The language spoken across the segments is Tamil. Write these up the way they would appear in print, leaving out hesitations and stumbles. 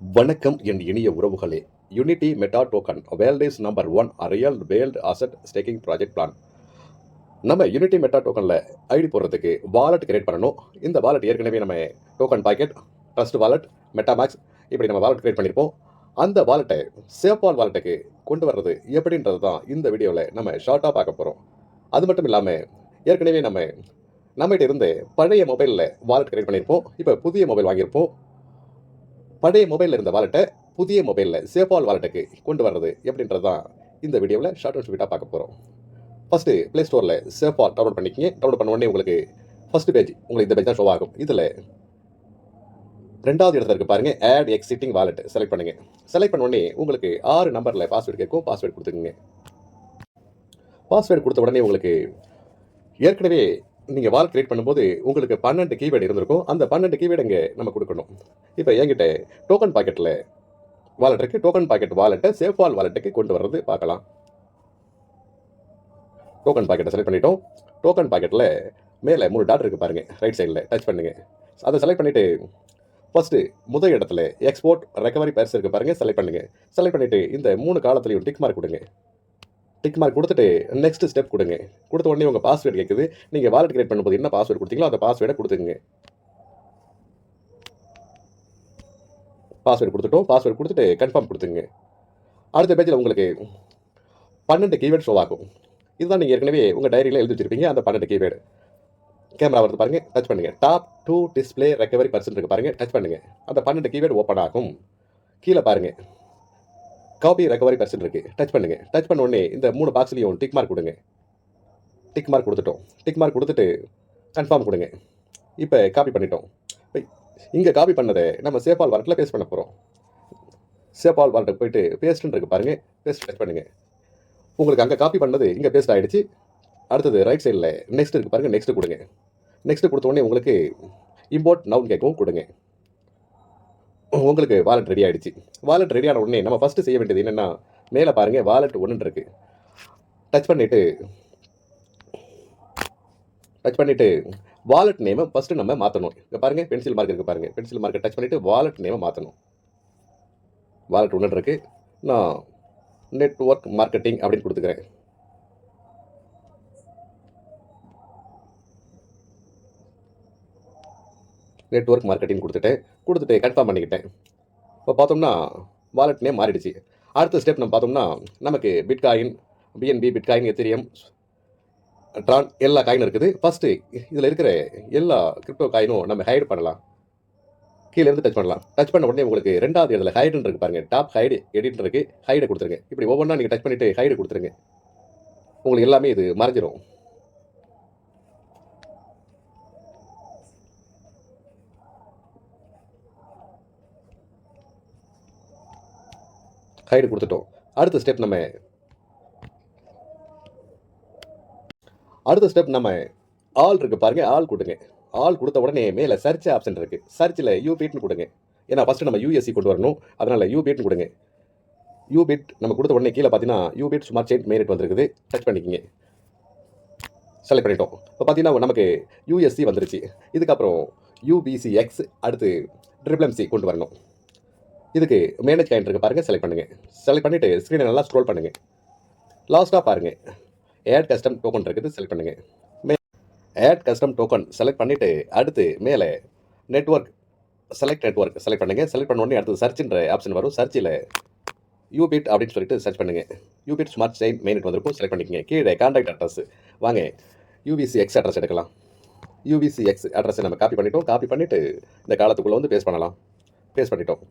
வணக்கம் என் இனிய உறவுகளே. Unity meta token world is number 1 real world asset staking project plan. நம்ம யூனிட்டி மெட்டா டோக்கனில் ஐடி போடுறதுக்கு வாலெட் கிரியேட் பண்ணணும். இந்த வாலெட் ஏற்கனவே நம்ம டோக்கன் பாக்கெட், ட்ரஸ்ட் வாலெட், மெட்டாமேக்ஸ் இப்படி நம்ம வாலெட் கிரியேட் பண்ணியிருப்போம். அந்த வாலெட்டை சேஃபால் வாலெட்டுக்கு கொண்டு வர்றது எப்படின்றது தான் இந்த வீடியோவில் நம்ம ஷார்ட்டாக பார்க்க போகிறோம். அது மட்டும் இல்லாமல் ஏற்கனவே நம்மகிட்ட இருந்து பழைய மொபைலில் வாலெட் கிரியேட் பண்ணியிருப்போம். இப்போ புதிய மொபைல் வாங்கியிருப்போம். பழைய மொபைலில் இருந்த வாலெட்டை புதிய மொபைலில் சேஃபால் வாலெட்டுக்கு கொண்டு வர்றது எப்படின்றது தான் இந்த வீடியோவில் ஷார்ட் அண்ட் ஸ்வீட்டாக பார்க்க போகிறோம். ஃபஸ்ட்டு ப்ளே ஸ்டோரில் சேஃபால் டவுன்லோட் பண்ணிக்கிங்க. டவுன்லோட் பண்ண உடனே உங்களுக்கு ஃபஸ்ட்டு பேஜ் உங்களுக்கு இந்த பேஜ் தான் ஷோ ஆகும். இதில் ரெண்டாவது இடத்துல இருக்குது பாருங்கள், ஆட் எக்ஸிட்டிங் வாலெட் செலக்ட் பண்ணுங்கள். செலக்ட் பண்ண உடனே உங்களுக்கு 6 நம்பரில் பாஸ்வேர்டு கேட்கும். பாஸ்வேர்டு கொடுத்துக்குங்க. பாஸ்வேர்டு கொடுத்த உடனே உங்களுக்கு ஏற்கனவே நீங்கள் வாலெட் கிரியேட் பண்ணும்போது உங்களுக்கு 12 கீவேர்டு இருந்திருக்கும். அந்த 12 கீவேர்டு இங்கே நம்ம கொடுக்கணும். இப்போ என்கிட்ட டோக்கன் பாக்கெட்டில் வாலெட் இருக்குது. டோக்கன் பாக்கெட் வாலெட்டை சேஃபால் வாலெட்டுக்கு கொண்டு வர்றது பார்க்கலாம். டோக்கன் பாக்கெட்டை செலக்ட் பண்ணிட்டோம். டோக்கன் பாக்கெட்டில் மேலே 3 டாட் இருக்குது பாருங்கள், ரைட் சைடில் டச் பண்ணுங்கள். அதை செலக்ட் பண்ணிவிட்டு ஃபஸ்ட்டு முதல் இடத்துல எக்ஸ்போர்ட் ரெக்கவரி பேர்ஸ் இருக்குது பாருங்கள், செலக்ட் பண்ணுங்கள். செலக்ட் பண்ணிவிட்டு இந்த 3 காலத்துலையும் டிக் மார்க் கொடுங்க. டிக் மார்க் கொடுத்துட்டு நெக்ஸ்ட் ஸ்டெப் கொடுங்க. கொடுத்த உடனே உங்கள் பாஸ்வேர்டு கேட்குது. நீங்கள் வாலெட் கிரியேட் பண்ணும்போது என்ன பாஸ்வேர்டு கொடுத்தீங்களோ அந்த பாஸ்வேர்டை கொடுத்துக்குங்க. பாஸ்வேர்டு கொடுத்துட்டோம். பாஸ்வேர்டு கொடுத்துட்டு கன்ஃபார்ம் கொடுத்துங்க. அடுத்த பேஜில் உங்களுக்கு 12 கீவேர்டு ஷோ ஆகும். இதுதான் நீங்கள் ஏற்கனவே உங்கள் டைரியில் எழுதி வச்சிருப்பீங்க. அந்த 12 கீவேர்டு கேமரா வருது பாருங்கள், டச் பண்ணுங்கள். டாப் 2 டிஸ்பிளே ரெக்கவரி பர்சன்ட் இருக்குது பாருங்கள், டச் பண்ணுங்கள். அந்த 12 கீவேர்டு ஓப்பன் ஆகும். கீழே பாருங்கள், காப்பி ரெக்கவரி பர்சன்ட் இருக்குது, டச் பண்ணுங்கள். டச் பண்ண உடனே இந்த 3 பாக்ஸ்லையும் டிக் மார்க் கொடுங்க. டிக் மார்க் கொடுத்துட்டோம். டிக் மார்க் கொடுத்துட்டு கன்ஃபார்ம் கொடுங்க. இப்போ காப்பி பண்ணிட்டோம். இங்கே காப்பி பண்ணதை நம்ம சேஃபால் வாலெட்டில் பேஸ்ட் பண்ண போகிறோம். சேஃபால் வாலெட்டுக்கு போயிட்டு பேஸ்ட்னு இருக்குது பாருங்கள், பேஸ்ட் டச் பண்ணுங்கள். உங்களுக்கு அங்கே காப்பி பண்ணது இங்கே பேஸ்ட் ஆகிடுச்சு. அடுத்தது ரைட் சைடில் நெக்ஸ்ட் இருக்குது பாருங்கள், நெக்ஸ்ட்டு கொடுங்க. நெக்ஸ்ட்டு கொடுத்த உடனே உங்களுக்கு இம்போர்ட் நவுன் கேட்கவும் கொடுங்க. உங்களுக்கு வாலெட் ரெடி ஆகிடுச்சு. வாலெட் ரெடி ஆன உடனே நம்ம ஃபஸ்ட்டு செய்ய வேண்டியது என்னென்னா, மேலே பாருங்கள் வாலெட் 1 இருக்குது. டச் பண்ணிவிட்டு வாலெட் நேமை ஃபஸ்ட்டு நம்ம மாற்றணும். இங்கே பாருங்கள் பென்சில் மார்க் இருக்குது பாருங்கள், பென்சில் மார்க்கை டச் பண்ணிவிட்டு வாலெட் நேமை மாற்றணும். வாலெட் 1 இருக்குது. நான் நெட்வொர்க் மார்க்கெட்டிங் அப்படின்னு கொடுத்துக்கிறேன். நெட்வொர்க் மார்க்கெட்டிங் கொடுத்துட்டு கன்ஃபார்ம் பண்ணிக்கிட்டேன். இப்போ பார்த்தோம்னா வாலெட் நேம் மாறிடுச்சு. அடுத்த ஸ்டெப் நம்ம பார்த்தோம்னா நமக்கு Bitcoin, BNB, Bitcoin, Ethereum, Tron எல்லா காயினும் இருக்குது. ஃபஸ்ட்டு இதில் இருக்கிற எல்லா கிரிப்டோ காயினும் நம்ம ஹைட் பண்ணலாம். கீழேருந்து டச் பண்ணலாம். டச் பண்ண உடனே உங்களுக்கு ரெண்டாவது இடத்துல ஹைடுன்னு இருக்குது பாருங்கள், டாப் ஹைடு எடிட் இருக்குது, ஹைடை கொடுத்துருங்க. இப்படி ஒவ்வொன்றா நீங்கள் டச் பண்ணிவிட்டு ஹைடு கொடுத்துருங்க. உங்களுக்கு எல்லாமே இது மறைஞ்சிரும். ஹைடு கொடுத்துட்டோம். அடுத்த ஸ்டெப் நம்ம ஆல் இருக்குது பாருங்கள், ஆல் கொடுங்க. ஆல் கொடுத்த உடனே மேலே சர்ச் ஆப்ஷன் இருக்குது. சர்ச்சில் யூபிட்னு கொடுங்க. ஏன்னா ஃபஸ்ட்டு நம்ம யூஎஸ்சி கொண்டு வரணும், அதனால் யூபிட்னு கொடுங்க. யூபிட் நம்ம கொடுத்த உடனே கீழே பார்த்தீங்கன்னா யூபிட் ஸ்மார்ட் செயின் மெயினட் வந்துருக்குது, டச் பண்ணிக்கிங்க. செலக்ட் பண்ணிட்டோம். இப்போ பார்த்தீங்கன்னா நமக்கு யூஎஸ்சி வந்துருச்சு. இதுக்கப்புறம் யூபிசிஎக்ஸ், அடுத்து ட்ரிபிள்எம்சி கொண்டு வரணும். இதுக்கு மேனேஜ் காயின் இருக்குது பாருங்கள், செலக்ட் பண்ணுங்கள். செலக்ட் பண்ணிவிட்டு ஸ்க்ரீனை நல்லா ஸ்க்ரோல் பண்ணுங்கள். லாஸ்ட்டாக பாருங்கள் ஆட் கஸ்டம் டோக்கன் இருக்குது, செலக்ட் பண்ணுங்கள். ஆட் கஸ்டம் டோக்கன் செலக்ட் பண்ணிவிட்டு அடுத்து மேலே நெட்வொர்க் செலக்ட் பண்ணுங்கள். செலக்ட் பண்ண உடனே அடுத்து சர்ச்ன்ற ஆப்ஷன் வரும். சர்ச்சில் யூபிட் அப்படின்னு சொல்லிட்டு சர்ச் பண்ணுங்கள். யூபிட் ஸ்மார்ட் செயின் மெயினட் வந்திருக்கும், செலக்ட் பண்ணிக்கங்க. கீழே கான்டாக்ட் அட்ரஸ் வாங்க, யூபிசிஎக்ஸ் அட்ரஸ் எடுக்கலாம். யூபிசிஎக்ஸ் அட்ரஸை நம்ம காப்பி பண்ணிட்டோம். காப்பி பண்ணிவிட்டு இந்த காலத்துக்குள்ளே வந்து பேஸ்ட் பண்ணலாம். பேஸ்ட் பண்ணிட்டோம்.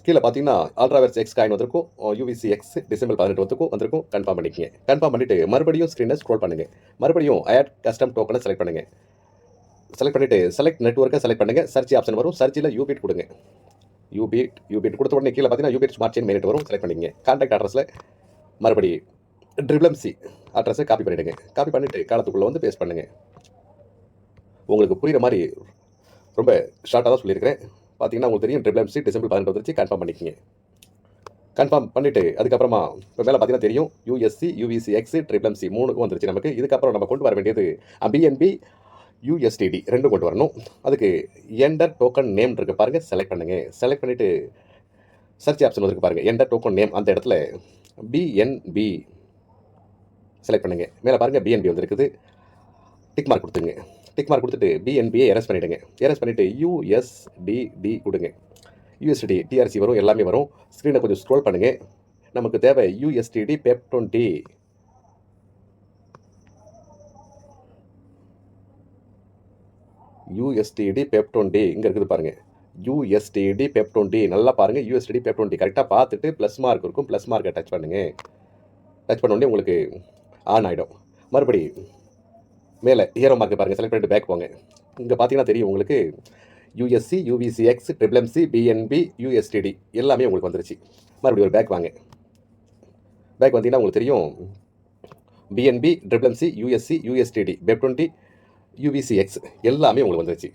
கீழே பார்த்தீங்கன்னா அல்ட்ராவெர்ஸ் எக்ஸ் காயின் வந்திருக்கும், யூவிசிஎக்ஸ் டிசம்பர் 18 வந்திருக்கும். கன்ஃபார்ம் பண்ணிக்கங்க. கன்ஃபார்ம் பண்ணிவிட்டு மறுபடியும் ஸ்க்ரீனை ஸ்க்ரோல் பண்ணுங்கள். மறுபடியும் ஆட் கஸ்டம் டோக்கனை செலக்ட் பண்ணுங்கள். செலக்ட் பண்ணிவிட்டு செலக்ட் நெட்வொர்க்கை செலக்ட் பண்ணுங்கள். சர்ச் ஆப்ஷன் வரும். சர்ச்சில் யூபிட் கொடுங்க. யூபிட் கொடுத்த உடனே கீழே பார்த்தீங்கன்னா யூபிட் ஸ்மார்ட் செயின் மெயினட் வரும், செலக்ட் பண்ணிக்கங்க. கான்டாக்ட் அட்ரஸில் மறுபடி ட்ரிபிள்எம்சி அட்ரஸை காப்பி பண்ணிவிடுங்க. காப்பி பண்ணிவிட்டு காலத்துக்குள்ளே வந்து பேஸ்ட் பண்ணுங்கள். உங்களுக்கு புரிகிற மாதிரி ரொம்ப ஷார்ட்டாக தான் சொல்லியிருக்கிறேன். பார்த்தீங்கன்னா உங்களுக்கு தெரியும் ட்ரிபிள்எம்சி டிசம்பர் 18 வந்துருச்சு. கன்ஃபார்ம் பண்ணிக்கங்க. கன்ஃபார்ம் பண்ணிவிட்டு அதுக்கப்புறமா இப்போ மேலே பார்த்தீங்கன்னா தெரியும் யூஎஸ்சி, யூவிசிஎக்ஸ், ட்ரிபிள்எம்சி 3க்கும் வந்துருச்சு நமக்கு. இதுக்கப்புறம் நம்ம கொண்டு வர வேண்டியது பிஎன்பி, யூஎஸ்டிடி ரெண்டும் கொண்டு வரணும். அதுக்கு என்டர் டோக்கன் நேம் இருக்குது பாருங்கள், செலக்ட் பண்ணுங்கள். செலக்ட் பண்ணிவிட்டு சர்ச் ஆப்ஷன் இருக்குது பாருங்கள், என்டர் டோக்கன் நேம். அந்த இடத்துல பிஎன்பி செலக்ட் பண்ணுங்கள். மேலே பாருங்கள் பிஎன்பி வந்துருக்குது. டிக் மார்க் கொடுத்துங்க. டிக் மார்க் கொடுத்துட்டு பிஎன்பியை எரஸ் பண்ணிவிடுங்க. எரஸ் பண்ணிவிட்டு யூஎஸ்டிடி கொடுங்க. யூஎஸ்டிடி டிஆர்சி வரும், எல்லாமே வரும். ஸ்க்ரீனை கொஞ்சம் ஸ்க்ரோல் பண்ணுங்கள். நமக்கு தேவை யூஎஸ்டிடி பெப்20. யூஎஸ்டிடி பெப்20 இங்கே இருக்குது பாருங்கள். யூஎஸ்டிடி பெப்20 நல்லா பாருங்கள். யூஎஸ்டிடி பெப்20 கரெக்டாக பார்த்துட்டு ப்ளஸ் மார்க் இருக்கும், ப்ளஸ் மார்க்கை டச் பண்ணுங்கள். டச் பண்ண உடனே உங்களுக்கு ஆன் ஆகிடும். மறுபடி மேலே ஹீரோ மார்க் பாருங்கள், செலக்ட் பண்ணிட்டு பேக் போங்க. இங்கே பார்த்தீங்கன்னா தெரியும் உங்களுக்கு யூஎஸ்சி, யூவிசிஎக்ஸ், ட்ரிபிள்எம்சி, பிஎன்பி, யூஎஸ்டிடி எல்லாமே உங்களுக்கு வந்துருச்சு. மறுபடியும் ஒரு பேக் வாங்க. பேக் வந்தீங்கன்னா உங்களுக்கு தெரியும் பிஎன்பி, ட்ரிபிள்எம்சி, யூஎஸ்சி, யூஎஸ்டிடி, பெப்20, யூவிசிஎக்ஸ் எல்லாமே உங்களுக்கு வந்துருச்சு.